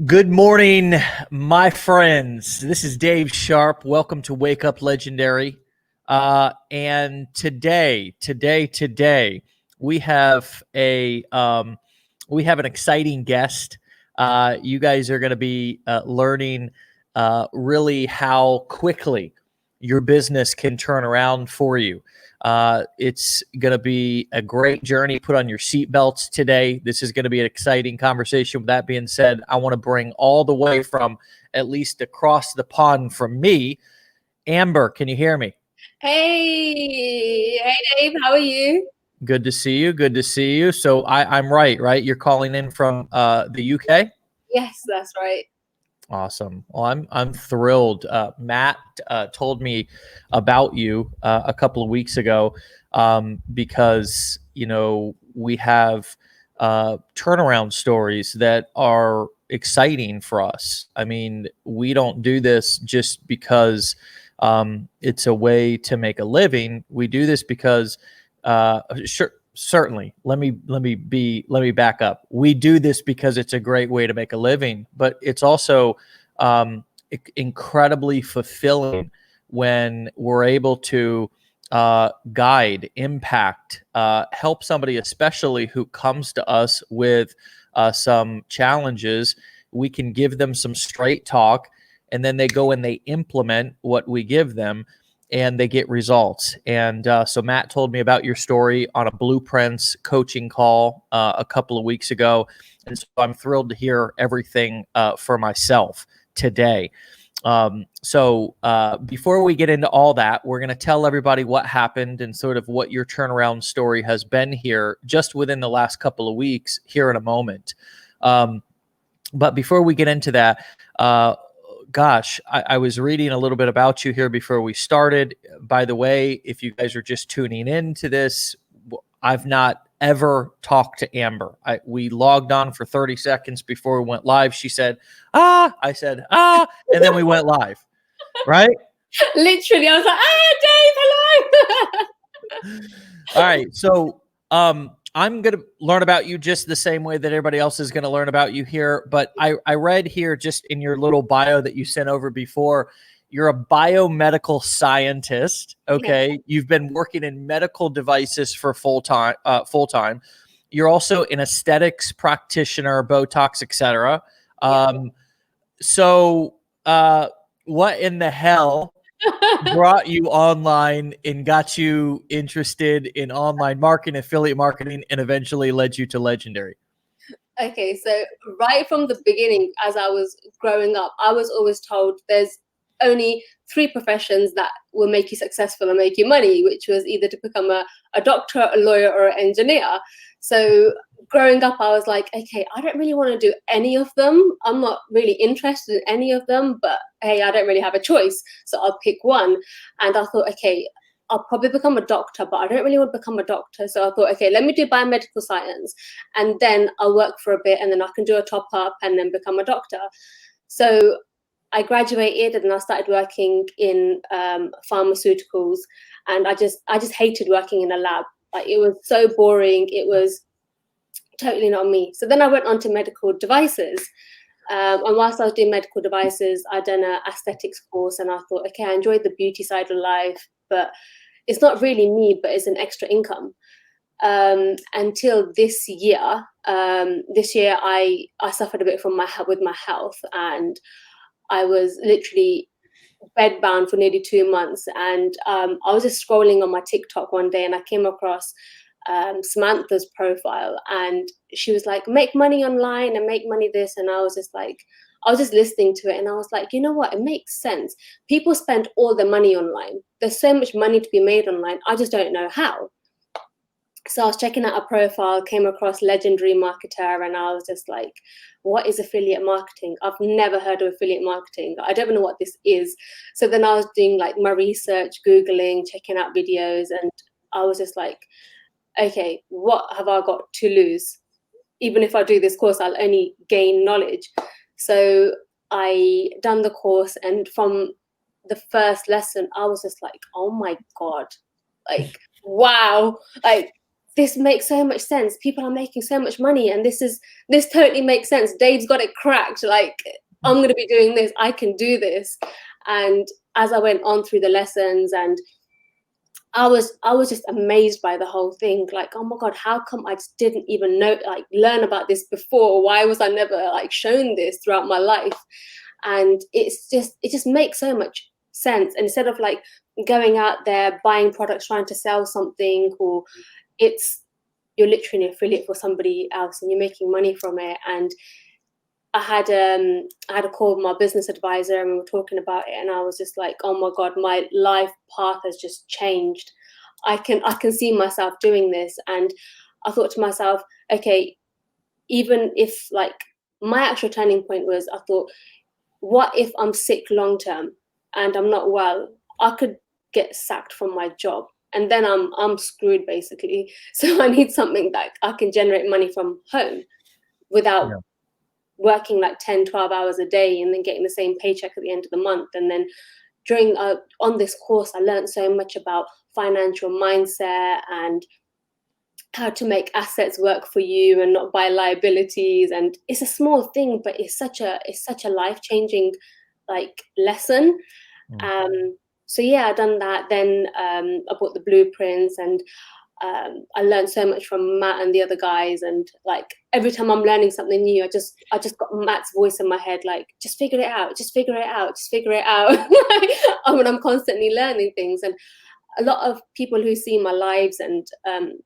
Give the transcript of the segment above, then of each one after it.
Good morning, my friends. This is Dave Sharpe. Welcome to Wake Up Legendary. And today, we have an exciting guest. You guys are going to be learning really how quickly your business can turn around for you. It's going to be a great journey. Put on your seatbelts today. This is going to be an exciting conversation. With that being said, I want to bring all the way from at least across the pond from me, Amber. Can you hear me? Hey, Dave, how are you? Good to see you. Good to see you. So I'm right? You're calling in from the UK? Yes, that's right. Awesome. Well, I'm thrilled. Matt told me about you a couple of weeks ago because we have turnaround stories that are exciting for us. I mean, we don't do this just because it's a way to make a living. We do this because sure. Certainly. Let me back up. We do this because it's a great way to make a living, but it's also incredibly fulfilling when we're able to guide, impact, help somebody, especially who comes to us with some challenges. We can give them some straight talk, and then they go and they implement what we give them, and they get results. And so Matt told me about your story on a Blueprints coaching call a couple of weeks ago. And so I'm thrilled to hear everything for myself today. So before we get into all that, we're going to tell everybody what happened and sort of what your turnaround story has been here just within the last couple of weeks here in a moment. But before we get into that, gosh, I was reading a little bit about you here before we started. By the way, if you guys are just tuning in to this, I've not ever talked to Amber. We logged on for 30 seconds before we went live. She said, I said, and then we went live, right? Literally, I was like, Dave, hello. All right. So I'm going to learn about you just the same way that everybody else is going to learn about you here. But I read here just in your little bio that you sent over before, you're a biomedical scientist. Okay. Yeah. You've been working in medical devices for full time. You're also an aesthetics practitioner, Botox, etc. So what in the hell brought you online and got you interested in online marketing, affiliate marketing, and eventually led you to Legendary? Okay, so right from the beginning, as I was growing up, I was always told there's only 3 professions that will make you successful and make you money, which was either to become a doctor, a lawyer, or an engineer. So growing up, I was like, okay, I don't really want to do any of them. I'm not really interested in any of them, but hey, I don't really have a choice. So I'll pick one. And I thought, okay, I'll probably become a doctor, but I don't really want to become a doctor. So I thought, okay, let me do biomedical science, and then I'll work for a bit, and then I can do a top up and then become a doctor. So I graduated and I started working in pharmaceuticals, and I just hated working in a lab. Like, it was so boring. It was totally not me. So then I went on to medical devices. And whilst I was doing medical devices, I'd done an aesthetics course, and I thought, okay, I enjoyed the beauty side of life, but it's not really me, but it's an extra income. Until this year, I suffered a bit from with my health, and I was literally bedbound for nearly 2 months. And I was just scrolling on my TikTok one day, and I came across Samantha's profile, and she was like, make money online and make money this. And I was just listening to it, and I was like, you know what? It makes sense. People spend all their money online. There's so much money to be made online. I just don't know how. So I was checking out her profile, came across Legendary Marketer, and I was just like, what is affiliate marketing? I've never heard of affiliate marketing. I don't know what this is. So then I was doing like my research, Googling, checking out videos, and I was just like, okay, what have I got to lose? Even if I do this course, I'll only gain knowledge. So I done the course, and from the first lesson, I was just like, oh my God, like, wow, like, this makes so much sense. People are making so much money, and this totally makes sense. Dave's got it cracked. Like, I'm going to be doing this. I can do this. And as I went on through the lessons, and I was just amazed by the whole thing. Like, oh my God, how come I just didn't even know, like, learn about this before? Why was I never like shown this throughout my life? And it just makes so much sense. And instead of like going out there buying products, trying to sell something, or you're literally an affiliate for somebody else and you're making money from it. And I had a call with my business advisor, and we were talking about it, and I was just like, oh my God, my life path has just changed. I can see myself doing this. And I thought to myself, okay, even if like my actual turning point was, I thought, what if I'm sick long term and I'm not well? I could get sacked from my job, and then I'm screwed basically. So I need something that I can generate money from home without working like 10, 12 hours a day and then getting the same paycheck at the end of the month. And then during on this course, I learned so much about financial mindset and how to make assets work for you and not buy liabilities. And it's a small thing, but it's such a life-changing like lesson. So yeah, I done that. Then I bought the blueprints, and I learned so much from Matt and the other guys. And like every time I'm learning something new, I just got Matt's voice in my head, like, just figure it out, just figure it out, just figure it out. I mean, I'm constantly learning things. And a lot of people who see my lives, and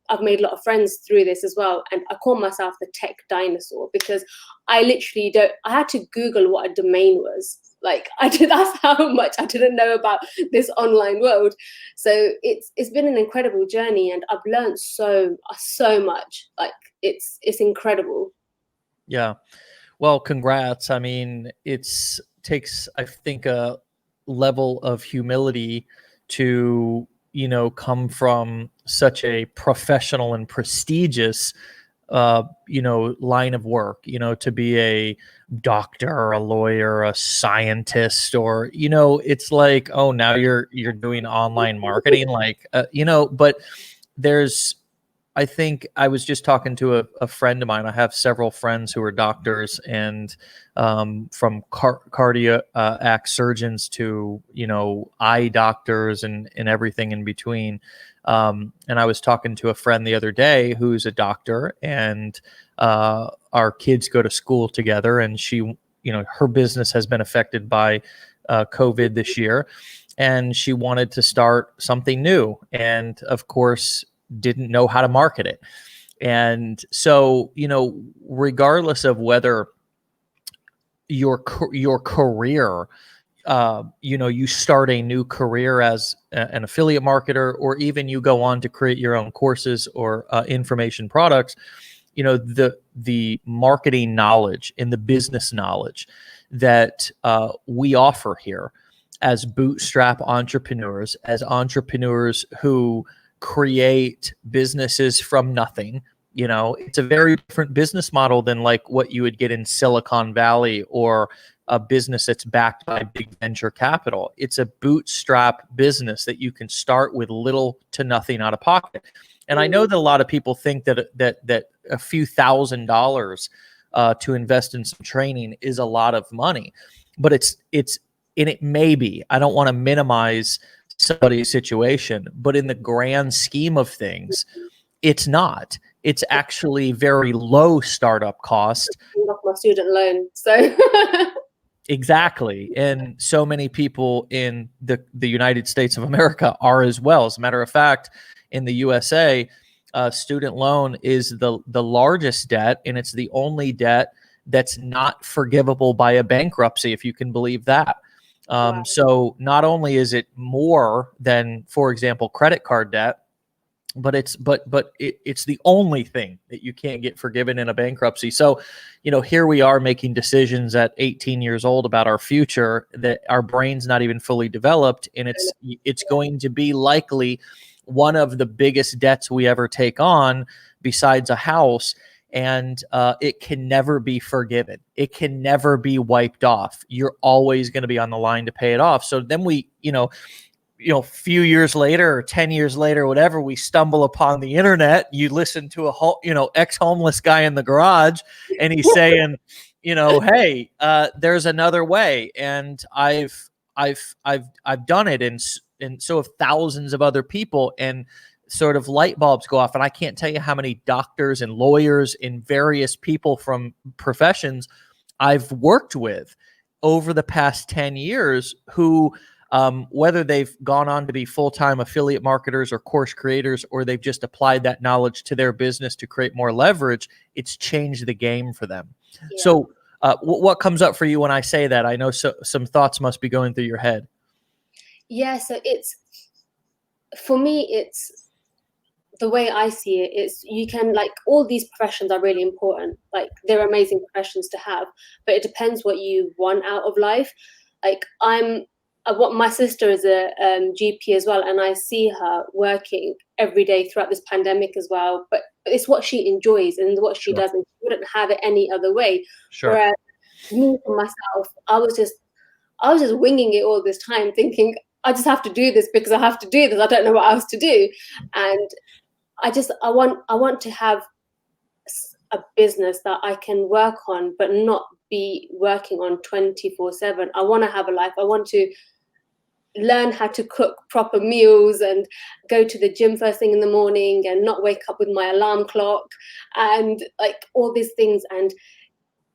I've made a lot of friends through this as well. And I call myself the tech dinosaur, because I literally I had to Google what a domain was. Like, that's how much I didn't know about this online world. So it's been an incredible journey, and I've learned so much. Like, it's incredible. Yeah. Well, congrats. I mean, takes, I think, a level of humility to, come from such a professional and prestigious line of work, to be a doctor, a lawyer, a scientist, or, it's like, oh, now you're doing online marketing, like, but I think I was just talking to a friend of mine. I have several friends who are doctors, and from cardiac surgeons to, eye doctors and everything in between. And I was talking to a friend the other day who's a doctor, and our kids go to school together, and she, her business has been affected by COVID this year, and she wanted to start something new. And of course, didn't know how to market it. And so, regardless of whether your career, you start a new career as an affiliate marketer, or even you go on to create your own courses or information products, the marketing knowledge and the business knowledge that we offer here as bootstrap entrepreneurs, as entrepreneurs who create businesses from nothing. It's a very different business model than like what you would get in Silicon Valley, or a business that's backed by big venture capital. It's a bootstrap business that you can start with little to nothing out of pocket. And I know that a lot of people think that a few $1,000s to invest in some training is a lot of money, but it may be. I don't want to minimize somebody's situation, but in the grand scheme of things, it's not. It's actually very low startup cost. Off my student loan, so Exactly. And so many people in the United States of America are as well. As a matter of fact, in the USA, student loan is the largest debt, and it's the only debt that's not forgivable by a bankruptcy, if you can believe that. Wow. So not only is it more than, for example, credit card debt, but it's the only thing that you can't get forgiven in a bankruptcy. So, here we are making decisions at 18 years old about our future that our brain's not even fully developed, and it's going to be likely one of the biggest debts we ever take on, besides a house. And it can never be forgiven. It can never be wiped off. You're always going to be on the line to pay it off. So then we, few years later or 10 years later, whatever, we stumble upon the internet, you listen to a ex-homeless guy in the garage, and he's saying, hey, there's another way. And I've done it. And so have thousands of other people, and sort of light bulbs go off. And I can't tell you how many doctors and lawyers and various people from professions I've worked with over the past 10 years who, whether they've gone on to be full-time affiliate marketers or course creators, or they've just applied that knowledge to their business to create more leverage, it's changed the game for them. Yeah. So what comes up for you when I say that? I know some thoughts must be going through your head. Yeah, so for me, it's the way I see it is you can, like, all these professions are really important. Like, they're amazing professions to have, but it depends what you want out of life. Like, my sister is a GP as well, and I see her working every day throughout this pandemic as well. But it's what she enjoys and what she does, and she wouldn't have it any other way. Sure. Whereas me, for myself, I was just winging it all this time, thinking I just have to do this because I have to do this. I don't know what else to do, and I want to have a business that I can work on, but not be working on 24/7. I want to have a life. I want to learn how to cook proper meals and go to the gym first thing in the morning and not wake up with my alarm clock and like all these things. And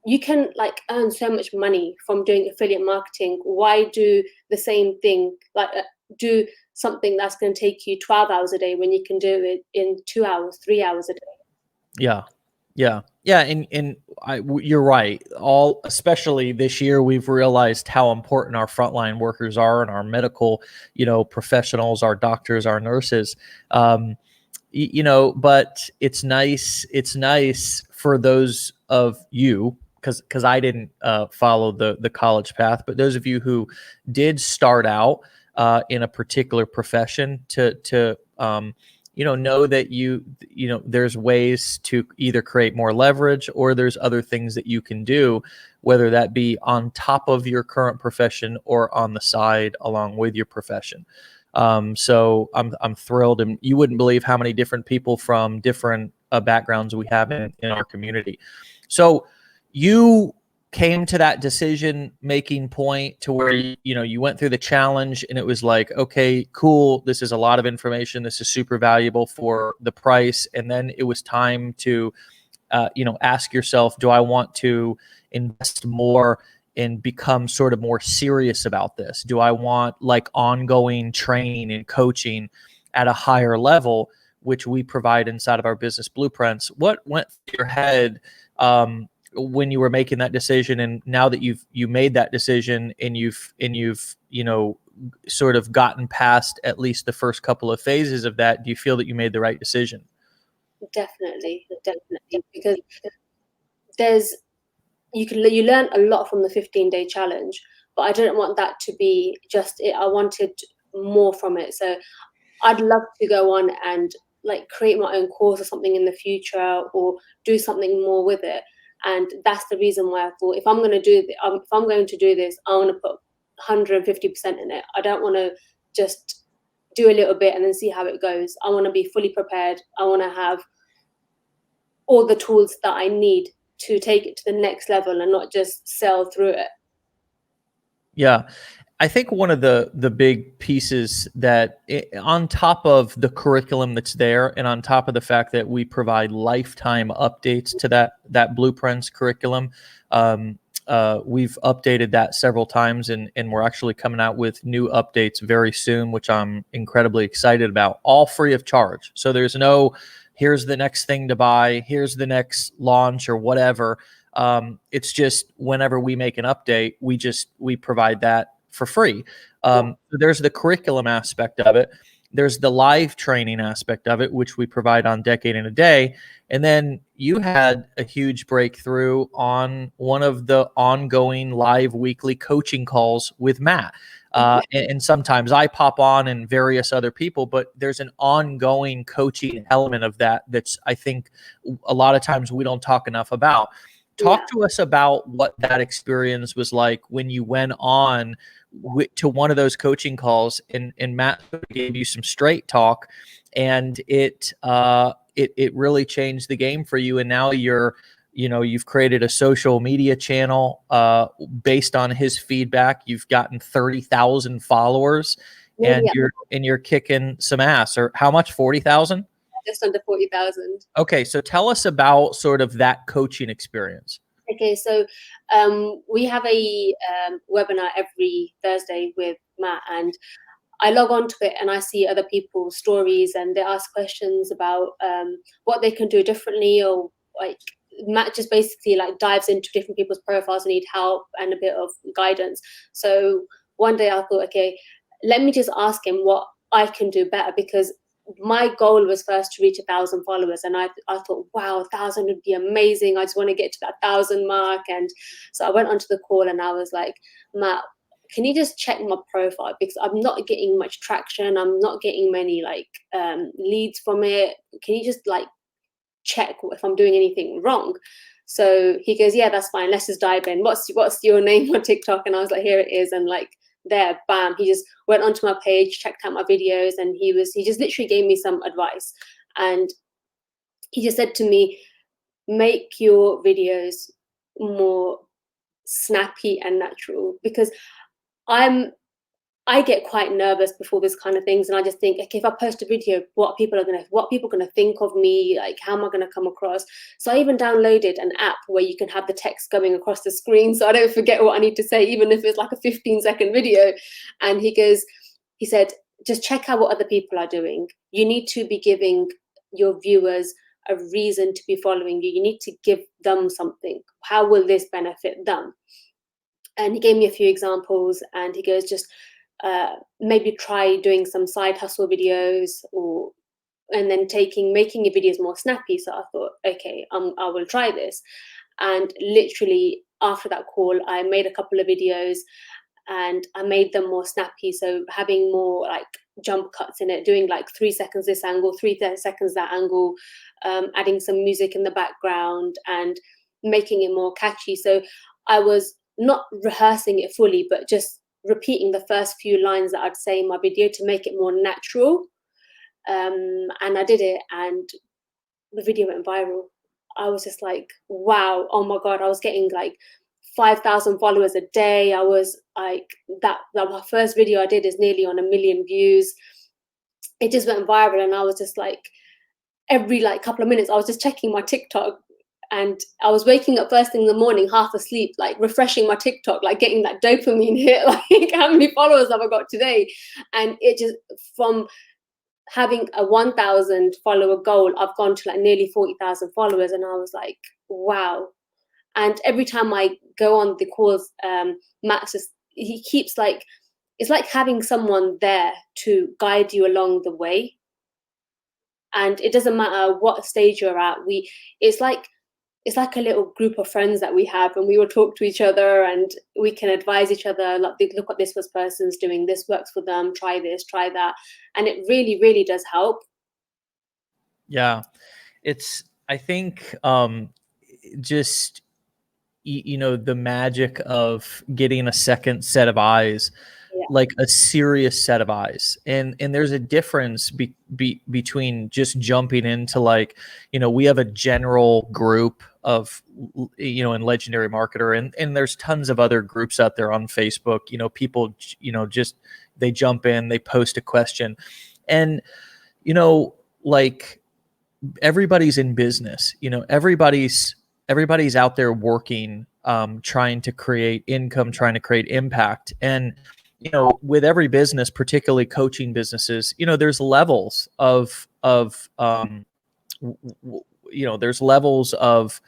you can like earn so much money from doing affiliate marketing. Why do the same thing? Like do something that's going to take you 12 hours a day when you can do it in 2 hours, 3 hours a day. Yeah. And you're right. Especially this year, we've realized how important our frontline workers are, and our medical, professionals, our doctors, our nurses. But it's nice for those of you, because I didn't follow the college path, but those of you who did start out in a particular profession to know that there's ways to either create more leverage, or there's other things that you can do, whether that be on top of your current profession or on the side along with your profession. So I'm thrilled, and you wouldn't believe how many different people from different backgrounds we have in our community. So you came to that decision making point to where you went through the challenge, and it was like, okay, cool, this is a lot of information, this is super valuable for the price. And then it was time to ask yourself, do I want to invest more and become sort of more serious about this? Do I want like ongoing training and coaching at a higher level, which we provide inside of our business blueprints? What went through your head when you were making that decision, and now that you made that decision and you've sort of gotten past at least the first couple of phases of that, do you feel that you made the right decision? Definitely, because you learn a lot from the 15-day challenge, but I didn't want that to be just it. I wanted more from it. So I'd love to go on and like create my own course or something in the future, or do something more with it. And that's the reason why I thought, if I'm going to do this, I want to put 150% in it. I don't want to just do a little bit and then see how it goes. I want to be fully prepared. I want to have all the tools that I need to take it to the next level and not just sail through it. Yeah. I think one of the big pieces that on top of the curriculum that's there, and on top of the fact that we provide lifetime updates to that blueprints curriculum, we've updated that several times, and we're actually coming out with new updates very soon, which I'm incredibly excited about, all free of charge. So there's no, here's the next thing to buy, here's the next launch or whatever. It's just whenever we make an update, we provide that for free. So there's the curriculum aspect of it. There's the live training aspect of it, which we provide on Decade in a Day. And then you had a huge breakthrough on one of the ongoing live weekly coaching calls with Matt. And sometimes I pop on and various other people, but there's an ongoing coaching element of that's, I think, a lot of times we don't talk enough about. Talk to us about what that experience was like when you went on to one of those coaching calls, and Matt gave you some straight talk, and it really changed the game for you. And now you've created a social media channel based on his feedback. You've gotten 30,000 followers, and you're kicking some ass. Or how much? 40,000? Just under 40,000. Okay, so tell us about sort of that coaching experience. Okay, so we have a webinar every Thursday with Matt, and I log on to it and I see other people's stories, and they ask questions about what they can do differently, or like Matt just basically like dives into different people's profiles and need help and a bit of guidance. So one day I thought, okay, let me just ask him what I can do better, because my goal was first to reach 1,000 followers, and I thought, wow, 1,000 would be amazing. I just want to get to that 1,000 mark. And so I went onto the call and I was like, Matt, can you just check my profile, because I'm not getting much traction. I'm not getting many like leads from it. Can you just like check if I'm doing anything wrong? So he goes, yeah, that's fine. Let's just dive in. What's your name on TikTok? And I was like, here it is. And like, there, bam, he just went onto my page, checked out my videos, and he just literally gave me some advice. And he just said to me, make your videos more snappy and natural, because I get quite nervous before this kind of things, and I just think, okay, if I post a video, what people gonna think of me? Like, how am I gonna come across? So I even downloaded an app where you can have the text going across the screen, so I don't forget what I need to say, even if it's like a 15-second video. And he said, just check out what other people are doing. You need to be giving your viewers a reason to be following you. You need to give them something. How will this benefit them? And he gave me a few examples, and he goes, just maybe try doing some side hustle videos, and then making your videos more snappy. So I thought, okay, I will try this. And literally after that call, I made a couple of videos and I made them more snappy. So having more like jump cuts in it, doing like 3 seconds this angle, 3 seconds that angle, adding some music in the background and making it more catchy. So I was not rehearsing it fully, but just repeating the first few lines that I'd say in my video to make it more natural. And I did it, and the video went viral. I was just like, wow, oh my God, I was getting like 5,000 followers a day. I was like, that my first video I did is nearly on 1 million views. It just went viral, and I was just like, every like couple of minutes, I was just checking my TikTok. And I was waking up first thing in the morning, half asleep, like refreshing my TikTok, like getting that dopamine hit, like how many followers have I got today? And it just, from having a 1,000 follower goal, I've gone to like nearly 40,000 followers. And I was like, wow. And every time I go on the calls, Matt he keeps like, it's like having someone there to guide you along the way. And it doesn't matter what stage you're at. It's like a little group of friends that we have, and we will talk to each other and we can advise each other, like, look what this person's doing, this works for them, try this, try that. And it really, really does help. Yeah. I think just, the magic of getting a second set of eyes, like a serious set of eyes. And there's a difference between just jumping into like, we have a general group of, in Legendary Marketer, and there's tons of other groups out there on Facebook, people, just, they jump in, they post a question, and, like everybody's in business, everybody's out there working, trying to create income, trying to create impact. And, with every business, particularly coaching businesses, there's levels of there's levels of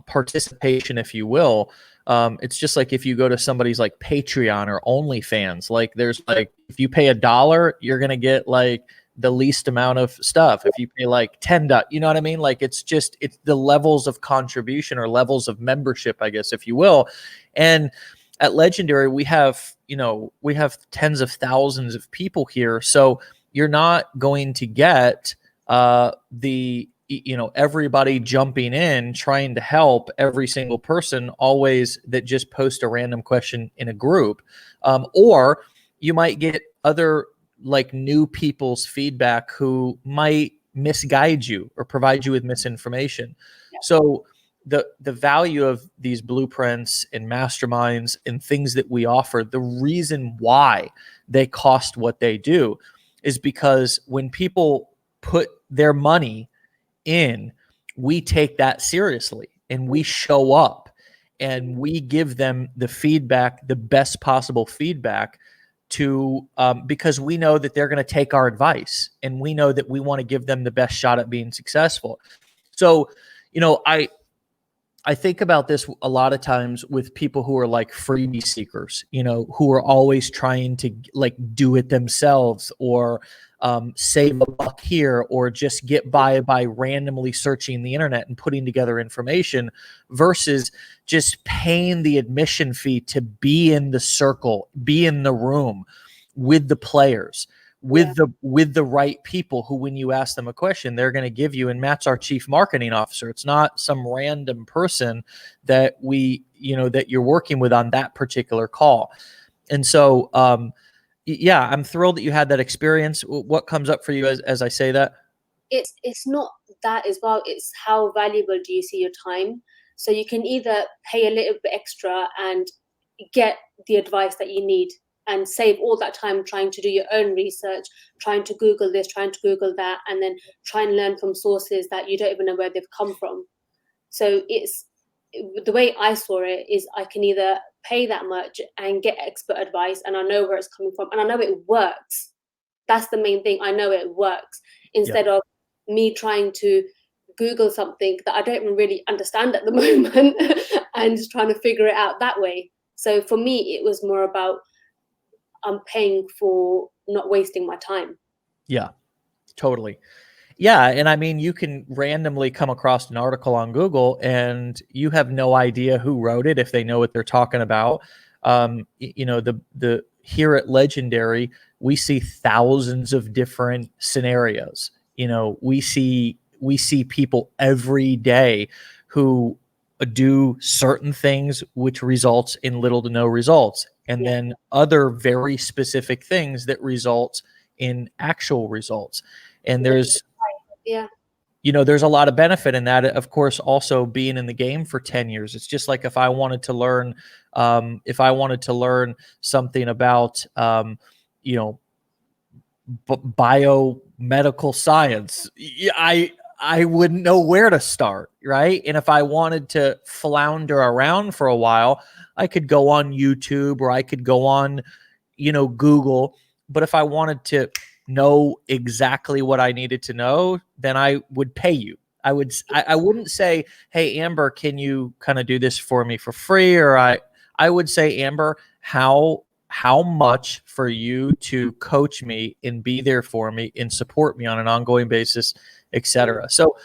participation, if you will. It's just like if you go to somebody's like Patreon or OnlyFans, like there's like, if you pay $1, you're going to get like the least amount of stuff. If you pay like $10, you know what I mean? Like it's the levels of contribution or levels of membership, I guess, if you will. And at Legendary, we have tens of thousands of people here. So you're not going to get the everybody jumping in trying to help every single person always that just post a random question in a group. Or you might get other like new people's feedback who might misguide you or provide you with misinformation. So the value of these blueprints and masterminds and things that we offer, the reason why they cost what they do is because when people put their money in, we take that seriously and we show up and we give them the feedback, the best possible feedback to because we know that they're going to take our advice and we know that we want to give them the best shot at being successful. So, I think about this a lot of times with people who are like freebie seekers, who are always trying to like do it themselves or save a buck here or just get by randomly searching the internet and putting together information versus just paying the admission fee to be in the circle, be in the room with the players, with the right people who, when you ask them a question, they're going to give you. And Matt's our chief marketing officer. It's not some random person that that you're working with on that particular call. And so, I'm thrilled that you had that experience. What comes up for you as I say that? It's not that as well. It's how valuable do you see your time? So you can either pay a little bit extra and get the advice that you need and save all that time trying to do your own research, trying to Google this, trying to Google that, and then try and learn from sources that you don't even know where they've come from. So it's the way I saw it is I can either pay that much and get expert advice and I know where it's coming from and I know it works. That's the main thing. I know it works instead of me trying to Google something that I don't even really understand at the moment and just trying to figure it out that way. So for me, it was more about I'm paying for not wasting my time. Yeah, totally. Yeah. And I mean, you can randomly come across an article on Google and you have no idea who wrote it if they know what they're talking about. The here at Legendary, we see thousands of different scenarios. We see people every day who do certain things which results in little to no results, and then other very specific things that results in actual results. And there's there's a lot of benefit in that. Of course, also being in the game for 10 years. It's just like if I wanted to learn something about biomedical science, I wouldn't know where to start, right? And if I wanted to flounder around for a while, I could go on YouTube or I could go on, Google. But if I wanted to know exactly what I needed to know, then I would pay you. I wouldn't say, hey, Amber, can you kind of do this for me for free? Or I would say, Amber, how much for you to coach me and be there for me and support me on an ongoing basis, etc. So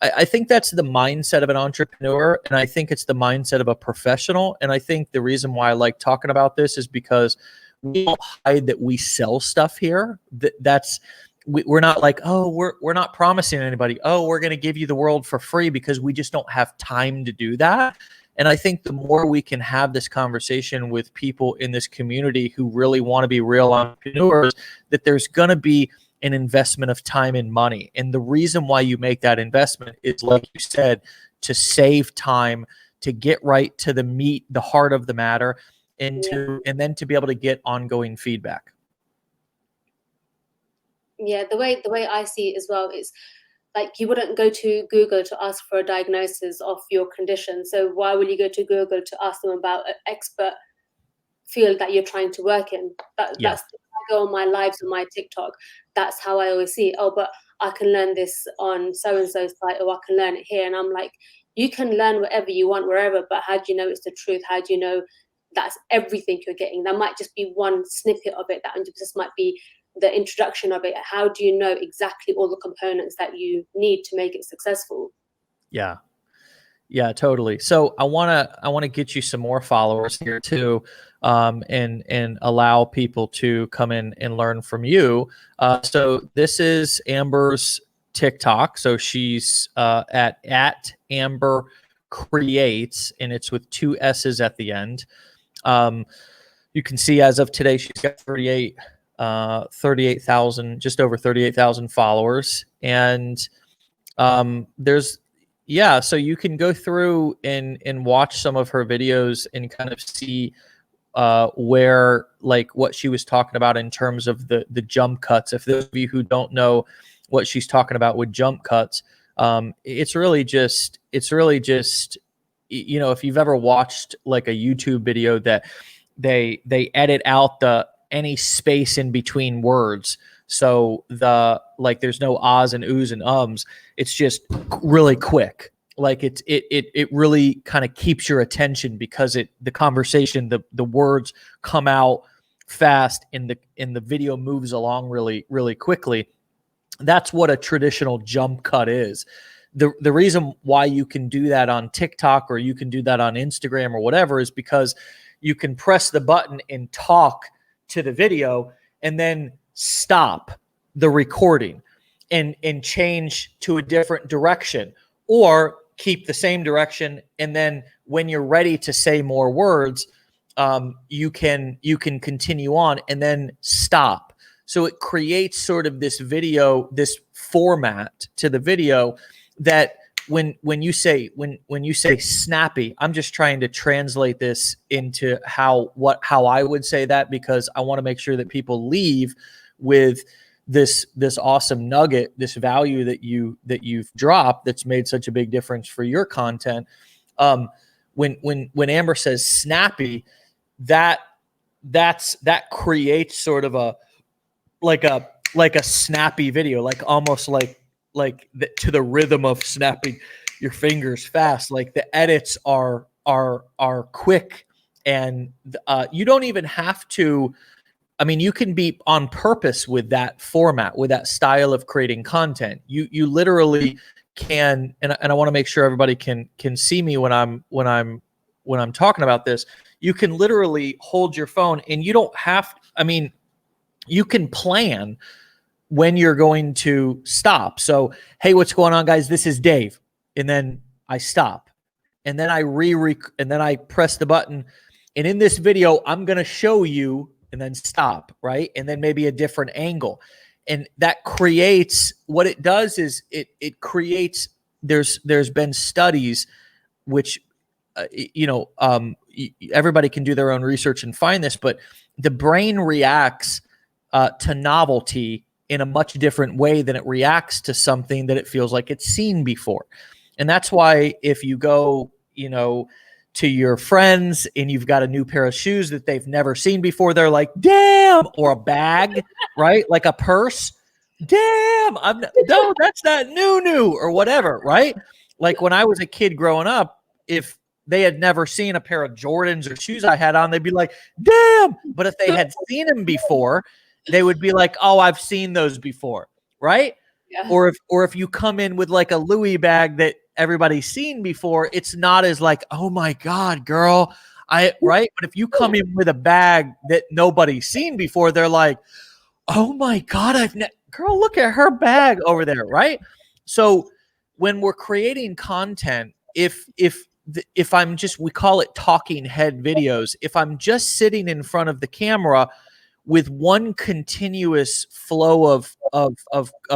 I think that's the mindset of an entrepreneur. And I think it's the mindset of a professional. And I think the reason why I like talking about this is because we don't hide that we sell stuff here. We're not like, oh, we're not promising anybody, oh, we're going to give you the world for free, because we just don't have time to do that. And I think the more we can have this conversation with people in this community who really want to be real entrepreneurs, that there's going to be an investment of time and money. And the reason why you make that investment is, like you said, to save time, to get right to the meat, the heart of the matter, and then to be able to get ongoing feedback. Yeah, the way I see it as well is like you wouldn't go to Google to ask for a diagnosis of your condition. So why will you go to Google to ask them about an expert field that you're trying to work in? That's I go on my lives on my TikTok. That's how I always see it. Oh, but I can learn this on so-and-so site, or I can learn it here. And I'm like, you can learn whatever you want, wherever, but how do you know it's the truth? How do you know that's everything you're getting? That might just be one snippet of it. That just might be the introduction of it. How do you know exactly all the components that you need to make it successful? Yeah, totally. So I want to get you some more followers here too, and allow people to come in and learn from you. So this is Amber's TikTok. So she's at Amber Creates, and it's with 2 S's at the end. You can see as of today, she's got 38,000, just over 38,000 followers. And so you can go through and watch some of her videos and kind of see where, like, what she was talking about in terms of the jump cuts. If those of you who don't know what she's talking about with jump cuts, it's really just, you know, if you've ever watched like a YouTube video that they edit out any space in between words. So there's no ahs and oohs and ums. It's just really quick. Like it really kind of keeps your attention because the conversation, the words come out fast and the video moves along really, really quickly. That's what a traditional jump cut is. The reason why you can do that on TikTok or you can do that on Instagram or whatever is because you can press the button and talk to the video and then stop the recording and change to a different direction, or keep the same direction. And then when you're ready to say more words, you can continue on and then stop. So it creates sort of this format to the video that when you say snappy, I'm just trying to translate this into how I would say that, because I want to make sure that people leave with this awesome nugget, this value that you've dropped that's made such a big difference for your content. When Amber says snappy, that creates sort of a snappy video, like almost to the rhythm of snapping your fingers fast. Like the edits are quick, and you don't even have to. I mean, you can be on purpose with that format, with that style of creating content. You literally can, and I want to make sure everybody can see me when I'm talking about this. You can literally hold your phone, and you don't have. I mean, you can plan when you're going to stop. So, hey, what's going on, guys? This is Dave. And then I stop. And then and then I press the button. And in this video, I'm going to show you, and then stop, right? And then maybe a different angle. And that creates, what it does is it creates, there's been studies which, everybody can do their own research and find this, but the brain reacts to novelty in a much different way than it reacts to something that it feels like it's seen before. And that's why if you go, to your friends and you've got a new pair of shoes that they've never seen before, they're like, damn, or a bag, right? Like a purse. Damn, no, that's not new or whatever, right? Like when I was a kid growing up, if they had never seen a pair of Jordans or shoes I had on, they'd be like, damn. But if they had seen them before, they would be like, oh, I've seen those before, right? Yeah. Or if you come in with like a Louis bag that everybody's seen before, it's not as like, oh my God, girl, right? But if you come in with a bag that nobody's seen before, they're like, oh my God, girl, look at her bag over there, right? So when we're creating content, if I'm just, we call it talking head videos. If I'm just sitting in front of the camera with one continuous flow of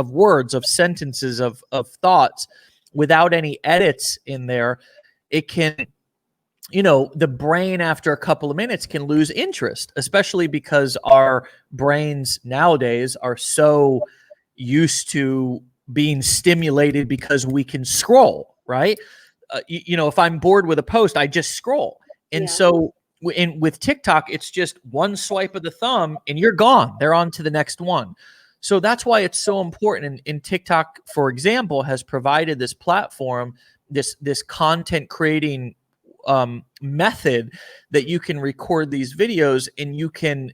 words, of sentences, of thoughts, without any edits in there, it can, the brain after a couple of minutes can lose interest, especially because our brains nowadays are so used to being stimulated because we can scroll, right? If I'm bored with a post, I just scroll. And so with TikTok, it's just one swipe of the thumb and you're gone. They're on to the next one. So that's why it's so important. And TikTok, for example, has provided this platform, this content creating method that you can record these videos, and you can,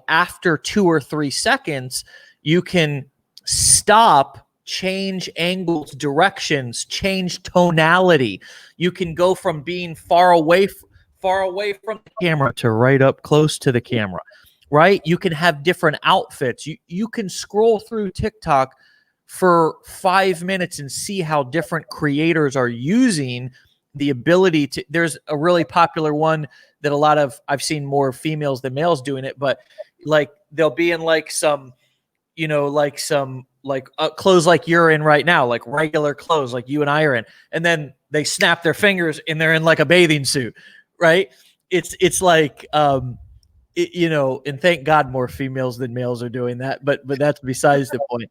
after 2 or 3 seconds, you can stop, change angles, directions, change tonality. You can go from being far away from the camera to right up close to the camera, right? You can have different outfits. You can scroll through TikTok for 5 minutes and see how different creators are using the ability to. There's a really popular one that I've seen more females than males doing it, but like they'll be in like some, like some like clothes like you're in right now, like regular clothes like you and I are in, and then they snap their fingers and they're in like a bathing suit, right? It's like and thank God more females than males are doing that, but that's besides the point.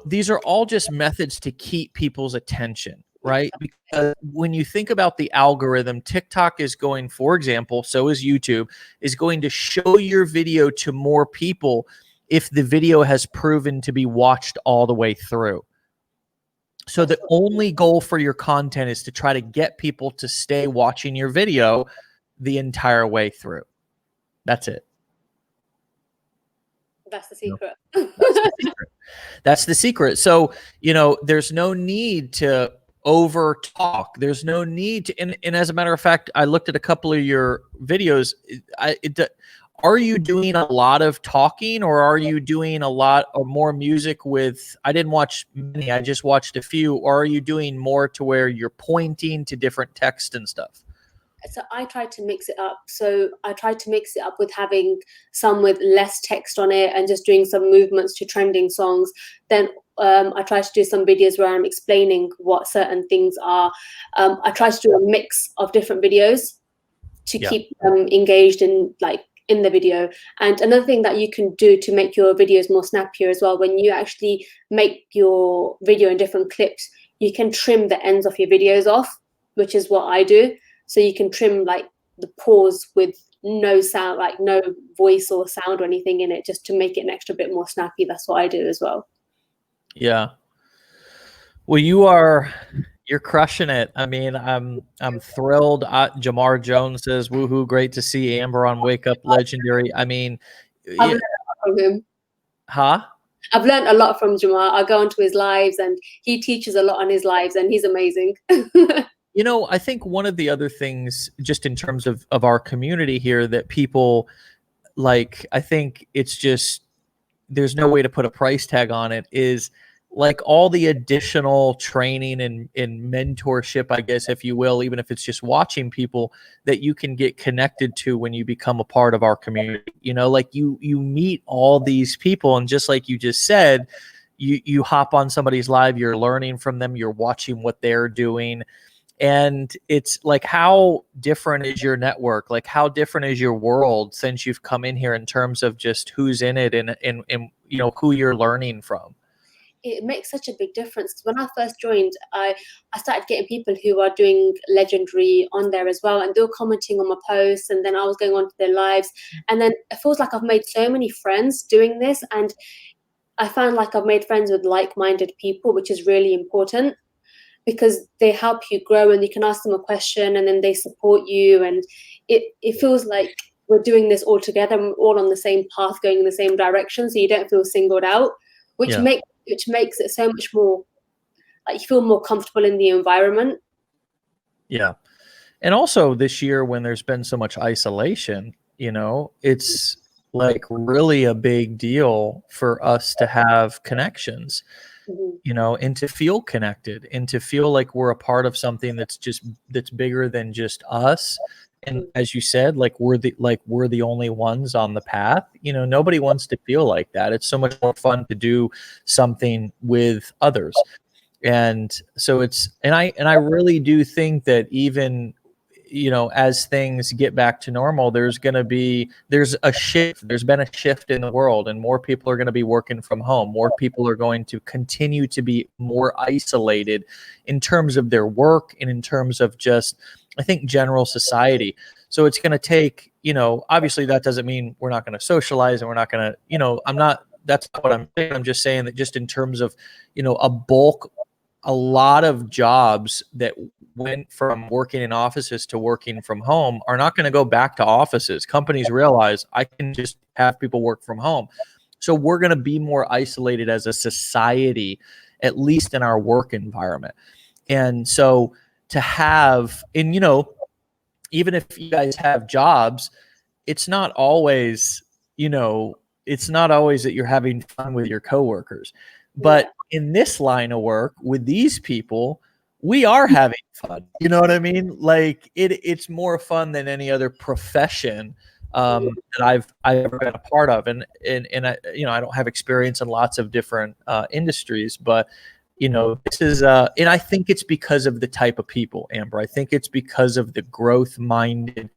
These are all just methods to keep people's attention, right? Because when you think about the algorithm, TikTok is going, for example, so is YouTube, is going to show your video to more people if the video has proven to be watched all the way through. So the only goal for your content is to try to get people to stay watching your video the entire way through. That's it. That's the secret. That's the secret. So, there's no need to over talk. There's no need to, and as a matter of fact, I looked at a couple of your videos. Are you doing a lot of talking, or are you doing a lot or more music with, I didn't watch many, I just watched a few, or are you doing more to where you're pointing to different text and stuff? So I tried to mix it up. So I tried to mix it up with having some with less text on it and just doing some movements to trending songs. Then I tried to do some videos where I'm explaining what certain things are. I tried to do a mix of different videos to keep them engaged in the video. And another thing that you can do to make your videos more snappier as well, when you actually make your video in different clips, you can trim the ends of your videos off, which is what I do. So you can trim like the pause with no sound, like no voice or sound or anything in it, just to make it an extra bit more snappy. That's what I do as well. Yeah. Well, you're crushing it. I mean, I'm thrilled. Jamar Jones says, "Woohoo! Great to see Amber on Wake Up, legendary." I mean, I've learned a lot from him. Huh? I've learned a lot from Jamar. I go onto his lives, and he teaches a lot on his lives, and he's amazing. I think one of the other things, just in terms of our community here, that people like, I think it's just, there's no way to put a price tag on it, is like all the additional training and mentorship, I guess, if you will, even if it's just watching people that you can get connected to when you become a part of our community. Like you meet all these people, and just like you just said, you hop on somebody's live, you're learning from them, you're watching what they're doing. And it's like, how different is your network? Like, how different is your world since you've come in here in terms of just who's in it and who you're learning from? It makes such a big difference. When I first joined, I started getting people who are doing legendary on there as well, and they were commenting on my posts, and then I was going on to their lives, and then it feels like I've made so many friends doing this, and I found like I've made friends with like-minded people, which is really important, because they help you grow, and you can ask them a question and then they support you, and it feels like we're doing this all together, and we're all on the same path, going in the same direction, so you don't feel singled out, which makes it so much more like you feel more comfortable in the environment. Yeah. And also this year, when there's been so much isolation, it's like really a big deal for us to have connections. And to feel connected, and to feel like we're a part of something that's bigger than just us. And as you said, like we're the only ones on the path. Nobody wants to feel like that. It's so much more fun to do something with others. And so I really do think that even as things get back to normal, there's a shift. There's been a shift in the world, and more people are going to be working from home. More people are going to continue to be more isolated in terms of their work and in terms of just, I think, general society. So it's going to take, obviously that doesn't mean we're not going to socialize, and we're not going to, that's not what I'm saying. I'm just saying that just in terms of, a lot of jobs that went from working in offices to working from home are not going to go back to offices. Companies realize I can just have people work from home. So we're going to be more isolated as a society, at least in our work environment. And so to have, and even if you guys have jobs, it's not always, it's not always that you're having fun with your coworkers. But in this line of work with these people, we are having fun. You know what I mean? Like it's more fun than any other profession that I've ever been a part of. And I, you know, I don't have experience in lots of different industries, but you know, this is and I think it's because of the type of people, Amber. I think it's because of the growth minded.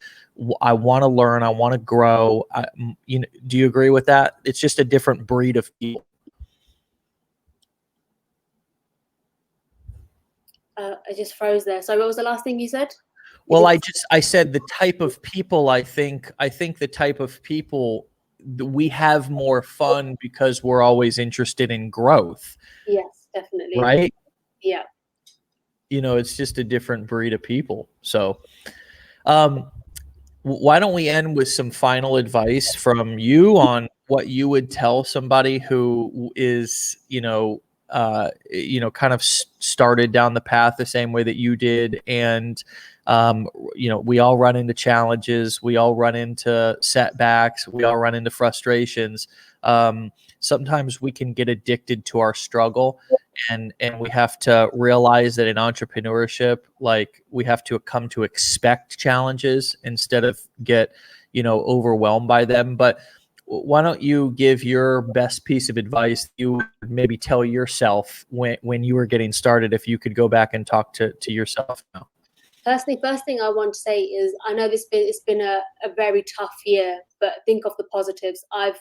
I want to learn. I want to grow. You know, do you agree with that? It's just a different breed of people. I just froze there. So what was the last thing you said? Well, I said the type of people. I think the type of people, we have more fun because we're always interested in growth. Yes, definitely. Right? Yeah. You know, it's just a different breed of people. So, why don't we end with some final advice from you on what you would tell somebody who is, kind of started down the path the same way that you did. And, we all run into challenges. We all run into setbacks. We all run into frustrations. Sometimes we can get addicted to our struggle, and we have to realize that in entrepreneurship, like, we have to come to expect challenges instead of get, overwhelmed by them. But why don't you give your best piece of advice you would maybe tell yourself when you were getting started, if you could go back and talk to yourself now? Personally, first thing I want to say is, I know it's been a very tough year, but think of the positives. I've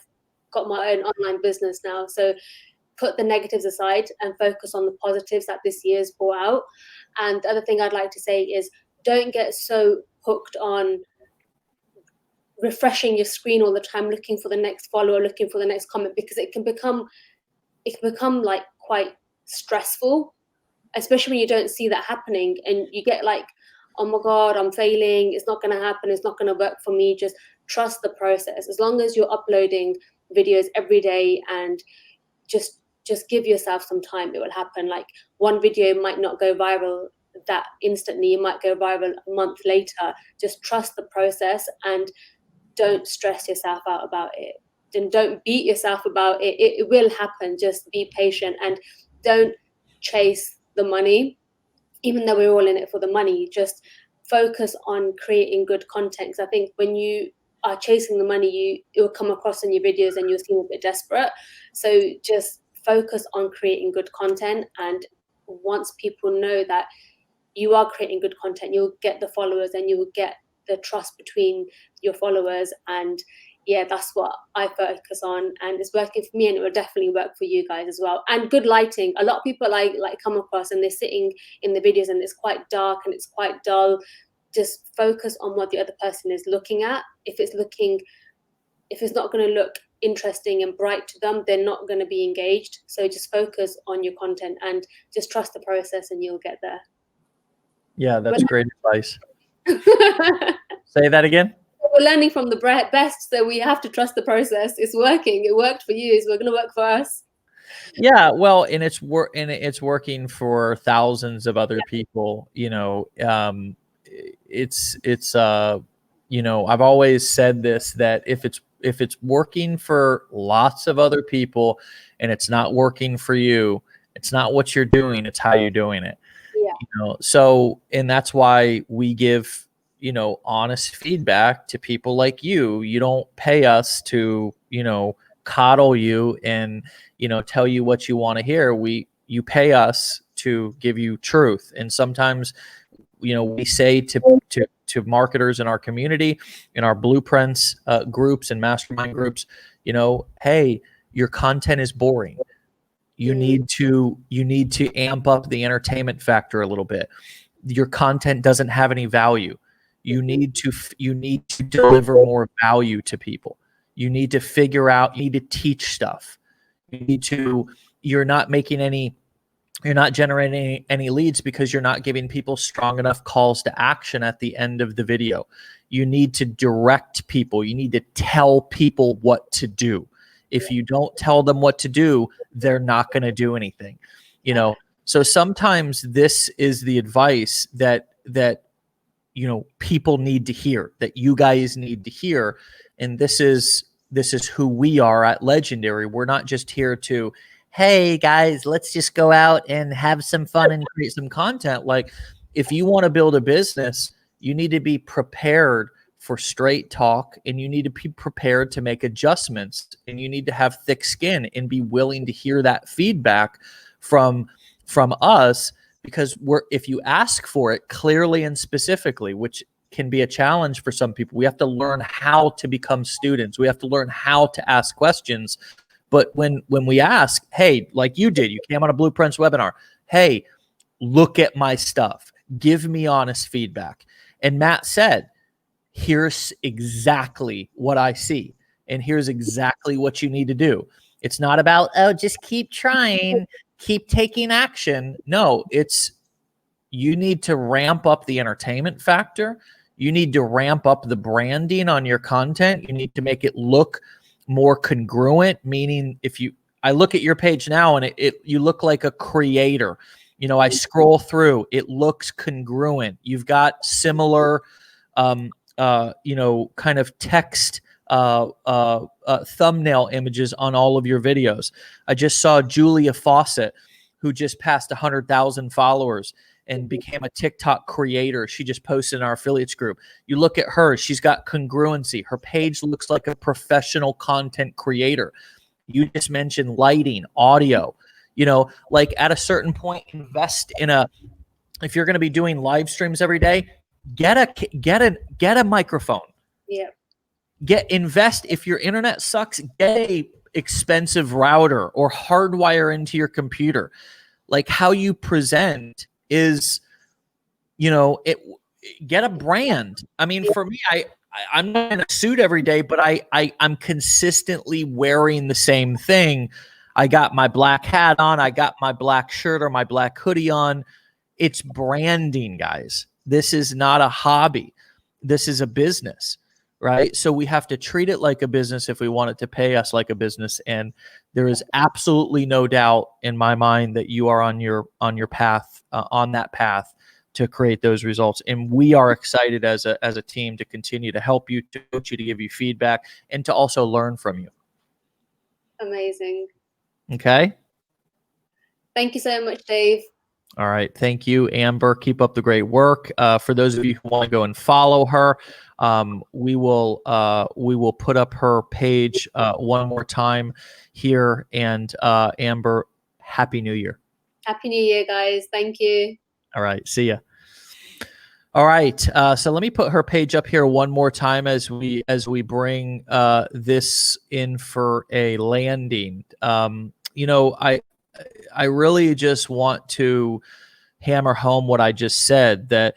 got my own online business now, so put the negatives aside and focus on the positives that this year's brought out. And the other thing I'd like to say is, don't get so hooked on refreshing your screen all the time, looking for the next follower, looking for the next comment, because it can become like quite stressful, especially when you don't see that happening and you get like, oh my God, I'm failing. It's not going to happen. It's not going to work for me. Just trust the process. As long as you're uploading videos every day and just give yourself some time, it will happen. Like, one video might not go viral that instantly. It might go viral a month later. Just trust the process and don't stress yourself out about it. And don't beat yourself about it. It will happen. Just be patient and don't chase the money, even though we're all in it for the money. Just focus on creating good content. Because I think when you are chasing the money, it will come across in your videos and you'll seem a bit desperate. So just focus on creating good content. And once people know that you are creating good content, you'll get the followers and you will get the trust between your followers. And yeah, that's what I focus on, and it's working for me, and it will definitely work for you guys as well. And good lighting. A lot of people like come across and they're sitting in the videos and it's quite dark and it's quite dull. Just focus on what the other person is looking at. If it's not going to look interesting and bright to them, they're not going to be engaged. So just focus on your content and just trust the process and you'll get there. Yeah, that's great advice. Say that again. We're learning from the best, so we have to trust the process. It's working. It worked for you, so we're going to work for us. Yeah, well, and it's working for thousands of other people. I've always said this, that if it's working for lots of other people and it's not working for you, it's not what you're doing, it's how you're doing it. Yeah. So, and that's why we give honest feedback to people like you. You don't pay us to coddle you and tell you what you want to hear. You pay us to give you truth. And sometimes we say to marketers in our community, in our blueprints groups and mastermind groups, hey, your content is boring. You need to amp up the entertainment factor a little bit. Your content doesn't have any value. You need to deliver more value to people. You need to figure out, you need to teach stuff. You're not generating any leads because you're not giving people strong enough calls to action at the end of the video. You need to direct people. You need to tell people what to do. If you don't tell them what to do, they're not going to do anything. So sometimes this is the advice that people need to hear, that you guys need to hear. And this is this is who we are at Legendary. We're not just here to, hey guys, let's just go out and have some fun and create some content. Like, if you want to build a business, you need to be prepared for straight talk, and you need to be prepared to make adjustments, and you need to have thick skin and be willing to hear that feedback from us, because if you ask for it clearly and specifically, which can be a challenge for some people, we have to learn how to become students. We have to learn how to ask questions. But when we ask, hey, like you did, you came on a Blueprints webinar, hey, look at my stuff, give me honest feedback. And Matt said, here's exactly what I see, and here's exactly what you need to do. It's not about, oh, just keep trying, keep taking action. No, it's, you need to ramp up the entertainment factor. You need to ramp up the branding on your content. You need to make it look more congruent, meaning I look at your page now and you look like a creator. You know, I scroll through, it looks congruent. You've got similar, you know, kind of text thumbnail images on all of your videos. I just saw Julia Fawcett, who just passed 100,000 followers and became a TikTok creator. She just posted in our affiliates group. You look at her, she's got congruency. Her page looks like a professional content creator. You just mentioned lighting, audio. You know, like at a certain point, invest in if you're going to be doing live streams every day, get a microphone. Yeah. Invest. If your internet sucks, get a expensive router or hardwire into your computer. Like, how you present is, you know, get a brand. I mean, for me, I'm not in a suit every day, but I'm consistently wearing the same thing. I got my black hat on, I got my black shirt or my black hoodie on. It's branding, guys. This is not a hobby. This is a business, right? So we have to treat it like a business if we want it to pay us like a business. And there is absolutely no doubt in my mind that you are on your path, on that path to create those results. And we are excited as a team to continue to help you, to coach you, to give you feedback, and to also learn from you. Amazing. Okay. Thank you so much, Dave. All right. Thank you, Amber. Keep up the great work. For those of you who want to go and follow her, we will put up her page one more time here. And Amber, Happy New Year. Happy New Year, guys. Thank you. All right. See ya. All right. So let me put her page up here one more time as we bring this in for a landing. You know, I really just want to hammer home what I just said, that,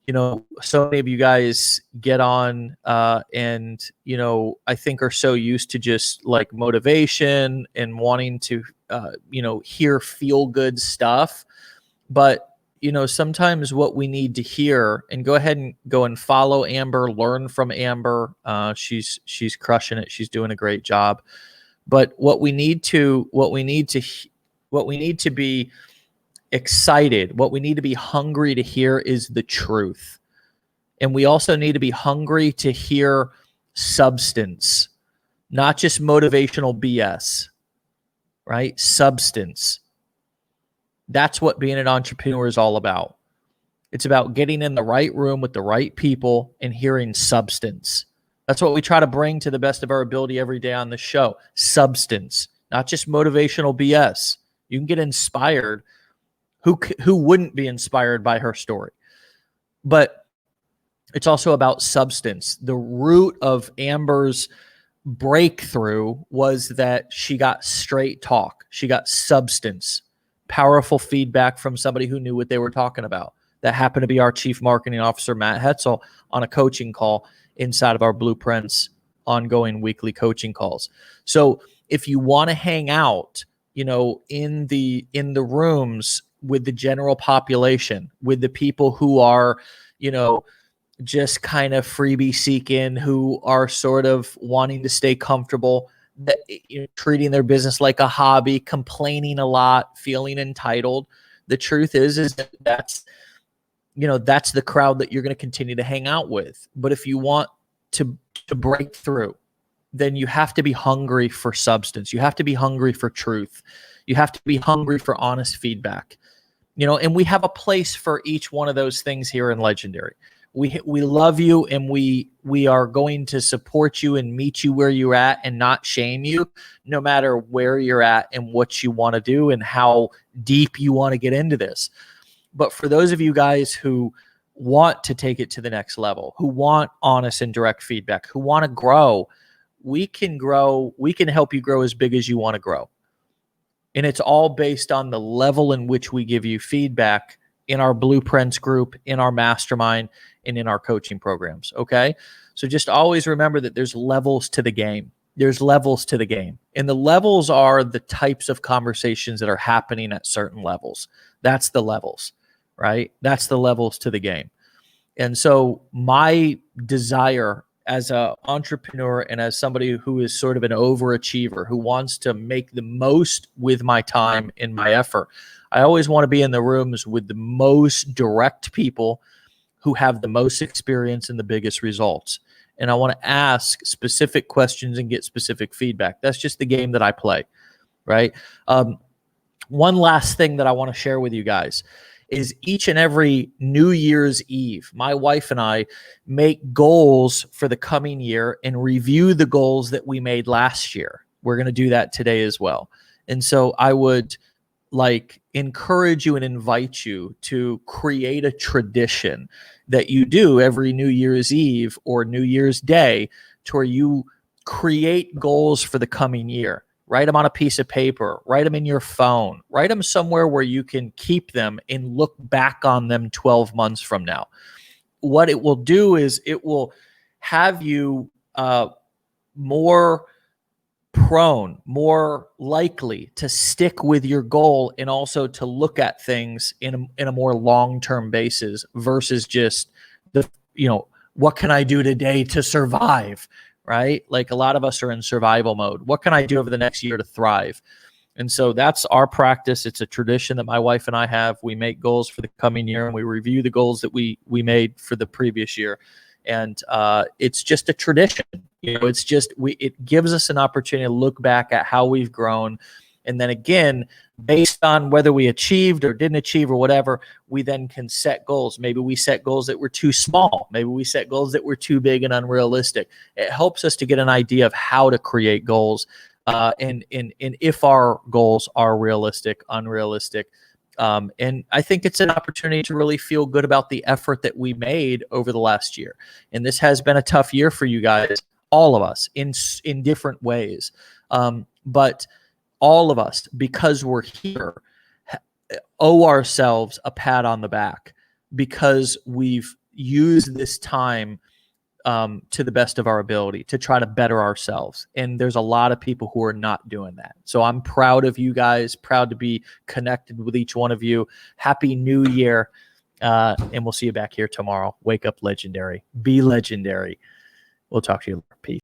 you know, so many of you guys get on and, you know, I think are so used to just like motivation and wanting to, you know, hear feel good stuff. But, you know, sometimes what we need to hear, and go ahead and go and follow Amber, learn from Amber. She's crushing it. She's doing a great job. But what we need to be excited, what we need to be hungry to hear is the truth. And we also need to be hungry to hear substance, not just motivational BS, right? Substance. That's what being an entrepreneur is all about. It's about getting in the right room with the right people and hearing substance. That's what we try to bring to the best of our ability every day on the show. Substance, not just motivational BS. You can get inspired. Who wouldn't be inspired by her story? But it's also about substance. The root of Amber's breakthrough was that she got straight talk. She got substance, powerful feedback from somebody who knew what they were talking about. That happened to be our Chief Marketing Officer, Matt Hetzel, on a coaching call inside of our Blueprints ongoing weekly coaching calls. So if you want to hang out, you know, in the rooms with the general population, with the people who are, you know, just kind of freebie seeking, who are sort of wanting to stay comfortable, that, you know, treating their business like a hobby, complaining a lot, feeling entitled. The truth is that's, you know, that's the crowd that you're going to continue to hang out with. But if you want to break through, then you have to be hungry for substance. You have to be hungry for truth. You have to be hungry for honest feedback. And we have a place for each one of those things here in Legendary. We love you, and we are going to support you and meet you where you're at and not shame you, no matter where you're at and what you want to do and how deep you want to get into this. But for those of you guys who want to take it to the next level, who want honest and direct feedback, who want to grow, we can help you grow as big as you want to grow. And it's all based on the level in which we give you feedback in our blueprints group, in our mastermind, and in our coaching programs. Okay. So just always remember that there's levels to the game. There's levels to the game. And the levels are the types of conversations that are happening at certain levels. That's the levels, right? That's the levels to the game. And so my desire as an entrepreneur and as somebody who is sort of an overachiever, who wants to make the most with my time and my effort, I always want to be in the rooms with the most direct people who have the most experience and the biggest results. And I want to ask specific questions and get specific feedback. That's just the game that I play, right? One last thing that I want to share with you guys is each and every New Year's Eve, my wife and I make goals for the coming year and review the goals that we made last year. We're going to do that today as well. And so I would encourage you and invite you to create a tradition that you do every New Year's Eve or New Year's Day, to where you create goals for the coming year. Write them on a piece of paper, write them in your phone, write them somewhere where you can keep them and look back on them 12 months from now. What it will do is it will have you more prone, more likely to stick with your goal, and also to look at things in a more long-term basis versus just what can I do today to survive? Right? Like a lot of us are in survival mode. What can I do over the next year to thrive? And so that's our practice. It's a tradition that my wife and I have. We make goals for the coming year and we review the goals that we made for the previous year. And it's just a tradition. It gives us an opportunity to look back at how we've grown. And then again, based on whether we achieved or didn't achieve or whatever, we then can set goals. Maybe we set goals that were too small. Maybe we set goals that were too big and unrealistic. It helps us to get an idea of how to create goals and if our goals are realistic, unrealistic. And I think it's an opportunity to really feel good about the effort that we made over the last year. And this has been a tough year for you guys, all of us, in different ways. But all of us, because we're here, owe ourselves a pat on the back because we've used this time to the best of our ability to try to better ourselves. And there's a lot of people who are not doing that. So I'm proud of you guys, proud to be connected with each one of you. Happy New Year. And we'll see you back here tomorrow. Wake up legendary. Be legendary. We'll talk to you later. Peace.